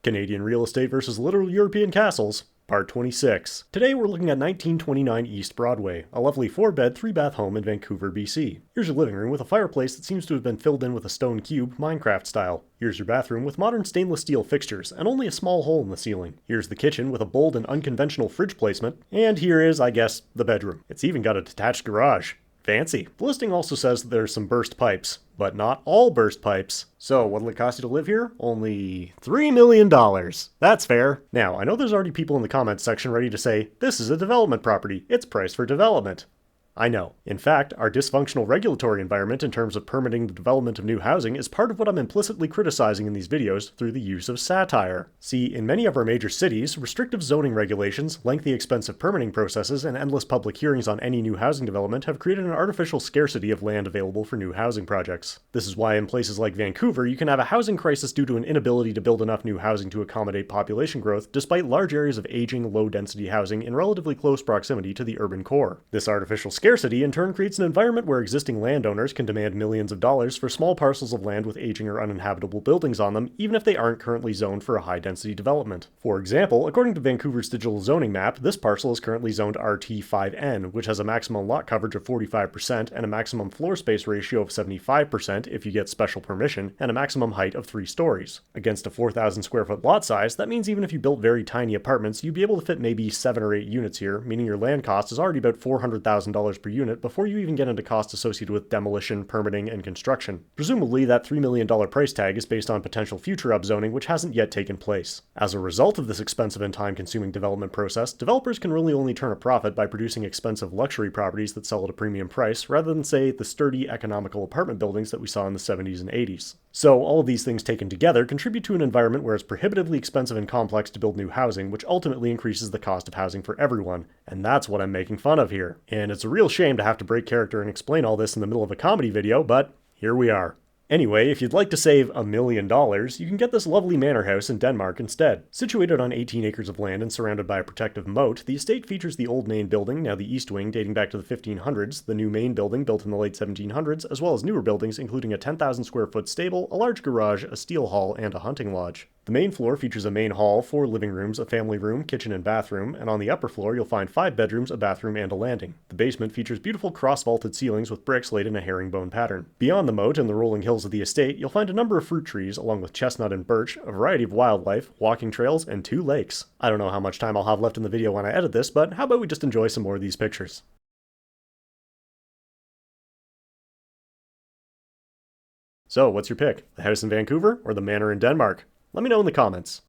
Canadian Real Estate versus Literal European Castles, Part 26. Today we're looking at 1929 East Broadway, a lovely 4-bed, 3-bath home in Vancouver, BC. Here's your living room with a fireplace that seems to have been filled in with a stone cube, Minecraft style. Here's your bathroom with modern stainless steel fixtures and only a small hole in the ceiling. Here's the kitchen with a bold and unconventional fridge placement. And here is, I guess, the bedroom. It's even got a detached garage. Fancy. The listing also says that there's some burst pipes, but not all burst pipes. So what'll it cost you to live here? Only $3 million. That's fair. Now, I know there's already people in the comments section ready to say, this is a development property. It's priced for development. I know. In fact, our dysfunctional regulatory environment in terms of permitting the development of new housing is part of what I'm implicitly criticizing in these videos through the use of satire. See, in many of our major cities, restrictive zoning regulations, lengthy expensive permitting processes, and endless public hearings on any new housing development have created an artificial scarcity of land available for new housing projects. This is why in places like Vancouver, you can have a housing crisis due to an inability to build enough new housing to accommodate population growth, despite large areas of aging, low-density housing in relatively close proximity to the urban core. This artificial scarcity in turn creates an environment where existing landowners can demand millions of dollars for small parcels of land with aging or uninhabitable buildings on them, even if they aren't currently zoned for a high-density development. For example, according to Vancouver's digital zoning map, this parcel is currently zoned RT5N, which has a maximum lot coverage of 45% and a maximum floor space ratio of 75% if you get special permission, and a maximum height of 3 stories. Against a 4,000 square foot lot size, that means even if you built very tiny apartments, you'd be able to fit maybe 7 or 8 units here, meaning your land cost is already about $400,000 per unit before you even get into costs associated with demolition, permitting, and construction. Presumably, that $3 million price tag is based on potential future upzoning which hasn't yet taken place. As a result of this expensive and time-consuming development process, developers can really only turn a profit by producing expensive luxury properties that sell at a premium price, rather than, say, the sturdy, economical apartment buildings that we saw in the 70s and 80s. So, all of these things taken together contribute to an environment where it's prohibitively expensive and complex to build new housing, which ultimately increases the cost of housing for everyone. And that's what I'm making fun of here. And it's a real shame to have to break character and explain all this in the middle of a comedy video, but here we are. Anyway, if you'd like to save $1 million, you can get this lovely manor house in Denmark instead. Situated on 18 acres of land and surrounded by a protective moat, the estate features the old main building, now the east wing dating back to the 1500s, the new main building built in the late 1700s, as well as newer buildings including a 10,000 square foot stable, a large garage, a steel hall, and a hunting lodge. The main floor features a main hall, 4 living rooms, a family room, kitchen, and bathroom, and on the upper floor you'll find 5 bedrooms, a bathroom, and a landing. The basement features beautiful cross-vaulted ceilings with bricks laid in a herringbone pattern. Beyond the moat and the rolling hills of the estate, you'll find a number of fruit trees, along with chestnut and birch, a variety of wildlife, walking trails, and 2 lakes. I don't know how much time I'll have left in the video when I edit this, but how about we just enjoy some more of these pictures? So, what's your pick? The house in Vancouver or the manor in Denmark? Let me know in the comments.